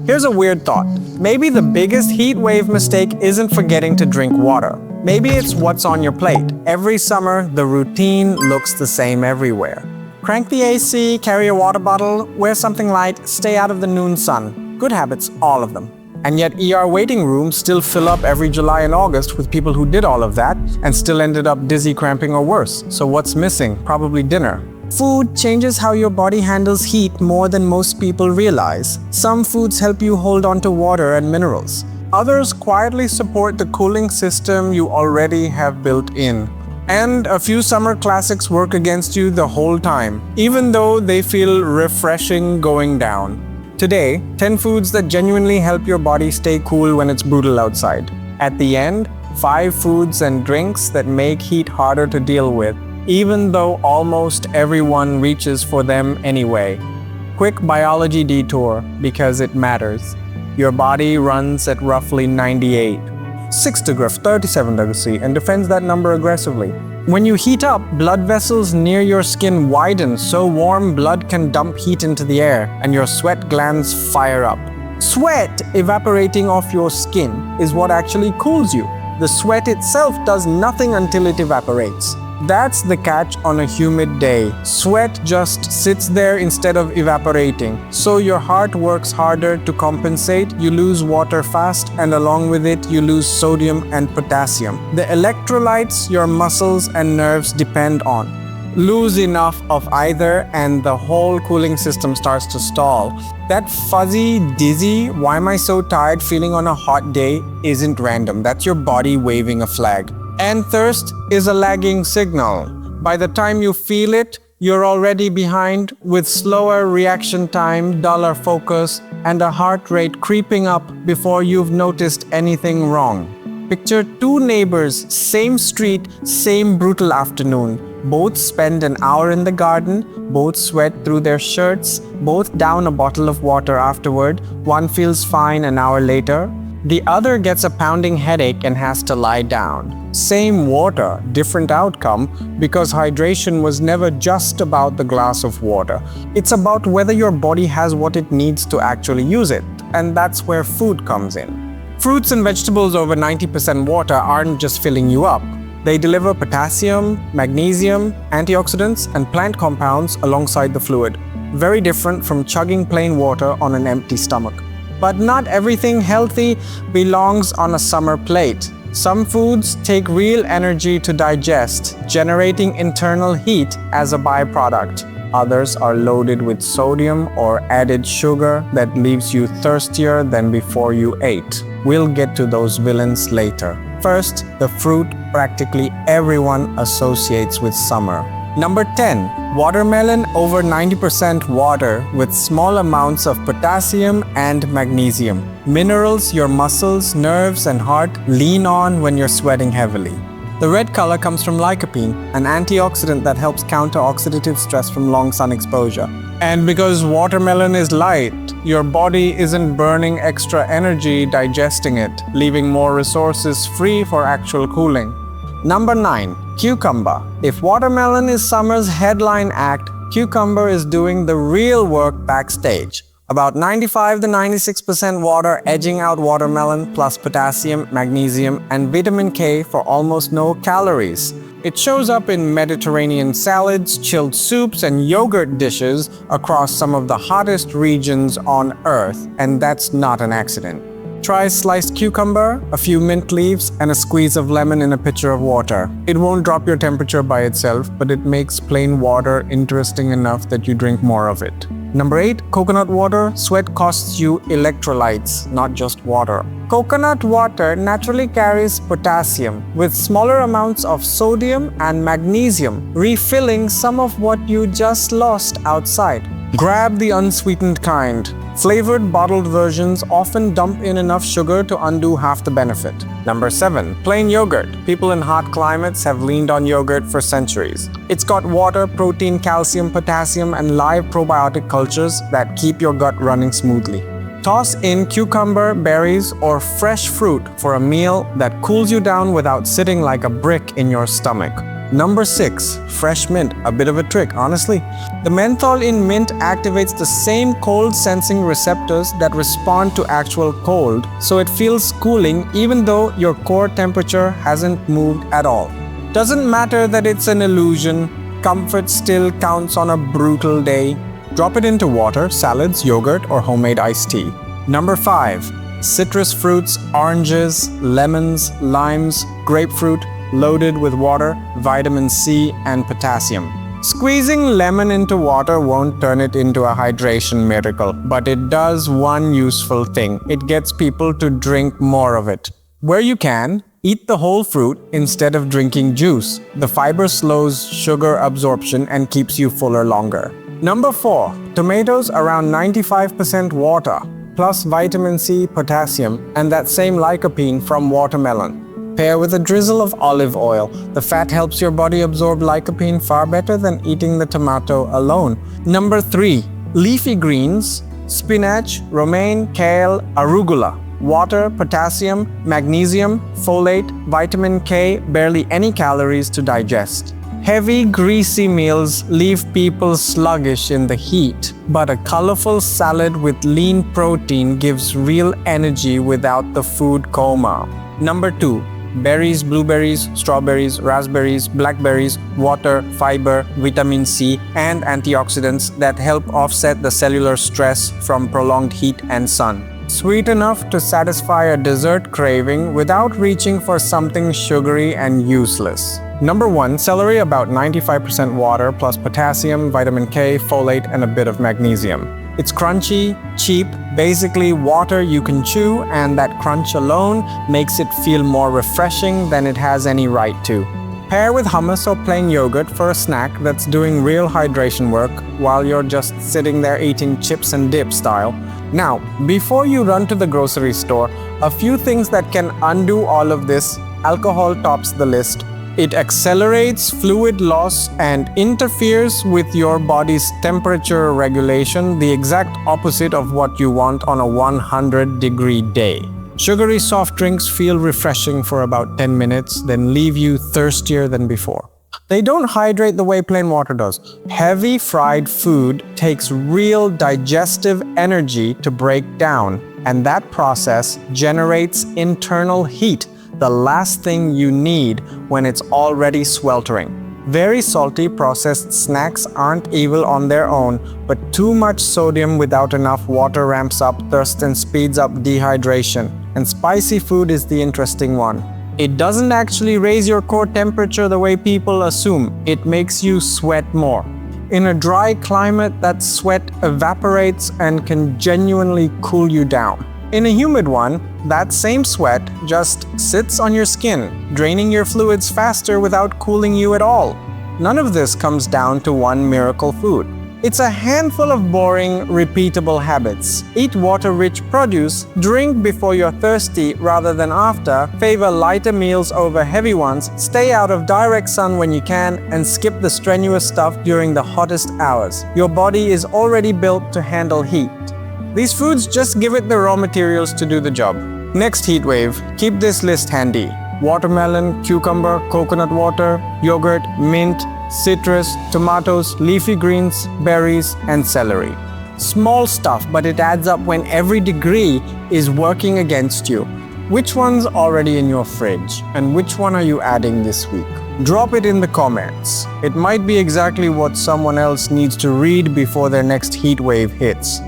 Here's a weird thought. Maybe the biggest heat wave mistake isn't forgetting to drink water. Maybe it's what's on your plate. Every summer, the routine looks the same everywhere. Crank the AC, carry a water bottle, wear something light, stay out of the noon sun. Good habits, all of them. And yet ER waiting rooms still fill up every July and August with people who did all of that and still ended up dizzy, cramping, or worse. So what's missing? Probably dinner. Food changes how your body handles heat more than most people realize. Some foods help you hold on to water and minerals. Others quietly support the cooling system you already have built in. And a few summer classics work against you the whole time, even though they feel refreshing going down. Today, 10 foods that genuinely help your body stay cool when it's brutal outside. At the end, 5 foods and drinks that make heat harder to deal with, even though almost everyone reaches for them anyway. Quick biology detour, because it matters. Your body runs at roughly 98, 6 degrees, 37 degrees C, and defends that number aggressively. When you heat up, blood vessels near your skin widen so warm blood can dump heat into the air, and your sweat glands fire up. Sweat evaporating off your skin is what actually cools you. The sweat itself does nothing until it evaporates. That's the catch on a humid day. Sweat just sits there instead of evaporating. So your heart works harder to compensate, you lose water fast, and along with it, you lose sodium and potassium. The electrolytes your muscles and nerves depend on. Lose enough of either and the whole cooling system starts to stall. That fuzzy, dizzy, why am I so tired feeling on a hot day isn't random. That's your body waving a flag. And thirst is a lagging signal. By the time you feel it, you're already behind with slower reaction time, duller focus, and a heart rate creeping up before you've noticed anything wrong. Picture 2 neighbors, same street, same brutal afternoon. Both spend an hour in the garden, both sweat through their shirts, both down a bottle of water afterward. One feels fine an hour later. The other gets a pounding headache and has to lie down. Same water, different outcome, because hydration was never just about the glass of water. It's about whether your body has what it needs to actually use it, and that's where food comes in. Fruits and vegetables over 90% water aren't just filling you up. They deliver potassium, magnesium, antioxidants, and plant compounds alongside the fluid. Very different from chugging plain water on an empty stomach. But not everything healthy belongs on a summer plate. Some foods take real energy to digest, generating internal heat as a byproduct. Others are loaded with sodium or added sugar that leaves you thirstier than before you ate. We'll get to those villains later. First, the fruit practically everyone associates with summer. Number 10. Watermelon over 90% water with small amounts of potassium and magnesium. Minerals your muscles, nerves, and heart lean on when you're sweating heavily. The red color comes from lycopene, an antioxidant that helps counter oxidative stress from long sun exposure. And because watermelon is light, your body isn't burning extra energy digesting it, leaving more resources free for actual cooling. Number 9. Cucumber. If watermelon is summer's headline act, cucumber is doing the real work backstage. About 95 to 96% water edging out watermelon plus potassium, magnesium, and vitamin K for almost no calories. It shows up in Mediterranean salads, chilled soups, and yogurt dishes across some of the hottest regions on Earth, and that's not an accident. Try sliced cucumber, a few mint leaves, and a squeeze of lemon in a pitcher of water. It won't drop your temperature by itself, but it makes plain water interesting enough that you drink more of it. Number 8. Coconut water. Sweat costs you electrolytes, not just water. Coconut water naturally carries potassium, with smaller amounts of sodium and magnesium, refilling some of what you just lost outside. Grab the unsweetened kind. Flavored bottled versions often dump in enough sugar to undo half the benefit. Number 7. Plain yogurt. People in hot climates have leaned on yogurt for centuries. It's got water, protein, calcium, potassium, and live probiotic cultures that keep your gut running smoothly. Toss in cucumber, berries, or fresh fruit for a meal that cools you down without sitting like a brick in your stomach. Number 6. Fresh mint. A bit of a trick, honestly. The menthol in mint activates the same cold-sensing receptors that respond to actual cold, so it feels cooling even though your core temperature hasn't moved at all. Doesn't matter that it's an illusion, comfort still counts on a brutal day. Drop it into water, salads, yogurt, or homemade iced tea. Number 5. Citrus fruits, oranges, lemons, limes, grapefruit, loaded with water, vitamin C, and potassium. Squeezing lemon into water won't turn it into a hydration miracle, but it does one useful thing. It gets people to drink more of it. Where you can, eat the whole fruit instead of drinking juice. The fiber slows sugar absorption and keeps you fuller longer. Number 4. Tomatoes around 95% water, plus vitamin C, potassium, and that same lycopene from watermelon. Pair with a drizzle of olive oil. The fat helps your body absorb lycopene far better than eating the tomato alone. Number 3. Leafy greens, spinach, romaine, kale, arugula. Water, potassium, magnesium, folate, vitamin K, barely any calories to digest. Heavy, greasy meals leave people sluggish in the heat, but a colorful salad with lean protein gives real energy without the food coma. Number 2. Berries, blueberries, strawberries, raspberries, blackberries, water, fiber, vitamin C, and antioxidants that help offset the cellular stress from prolonged heat and sun. Sweet enough to satisfy a dessert craving without reaching for something sugary and useless. Number 1. Celery, about 95% water plus potassium, vitamin K, folate, and a bit of magnesium. It's crunchy, cheap, basically water you can chew, and that crunch alone makes it feel more refreshing than it has any right to. Pair with hummus or plain yogurt for a snack that's doing real hydration work while you're just sitting there eating chips and dip style. Now, before you run to the grocery store, a few things that can undo all of this. Alcohol tops the list. It accelerates fluid loss and interferes with your body's temperature regulation, the exact opposite of what you want on a 100-degree day. Sugary soft drinks feel refreshing for about 10 minutes, then leave you thirstier than before. They don't hydrate the way plain water does. Heavy fried food takes real digestive energy to break down, and that process generates internal heat, the last thing you need when it's already sweltering. Very salty processed snacks aren't evil on their own, but too much sodium without enough water ramps up thirst and speeds up dehydration. And spicy food is the interesting one. It doesn't actually raise your core temperature the way people assume. It makes you sweat more. In a dry climate, that sweat evaporates and can genuinely cool you down. In a humid one, that same sweat just sits on your skin, draining your fluids faster without cooling you at all. None of this comes down to one miracle food. It's a handful of boring, repeatable habits. Eat water-rich produce, drink before you're thirsty rather than after, favor lighter meals over heavy ones, stay out of direct sun when you can, and skip the strenuous stuff during the hottest hours. Your body is already built to handle heat. These foods just give it the raw materials to do the job. Next heat wave, keep this list handy. Watermelon, cucumber, coconut water, yogurt, mint, citrus, tomatoes, leafy greens, berries, and celery. Small stuff, but it adds up when every degree is working against you. Which one's already in your fridge? And which one are you adding this week? Drop it in the comments. It might be exactly what someone else needs to read before their next heat wave hits.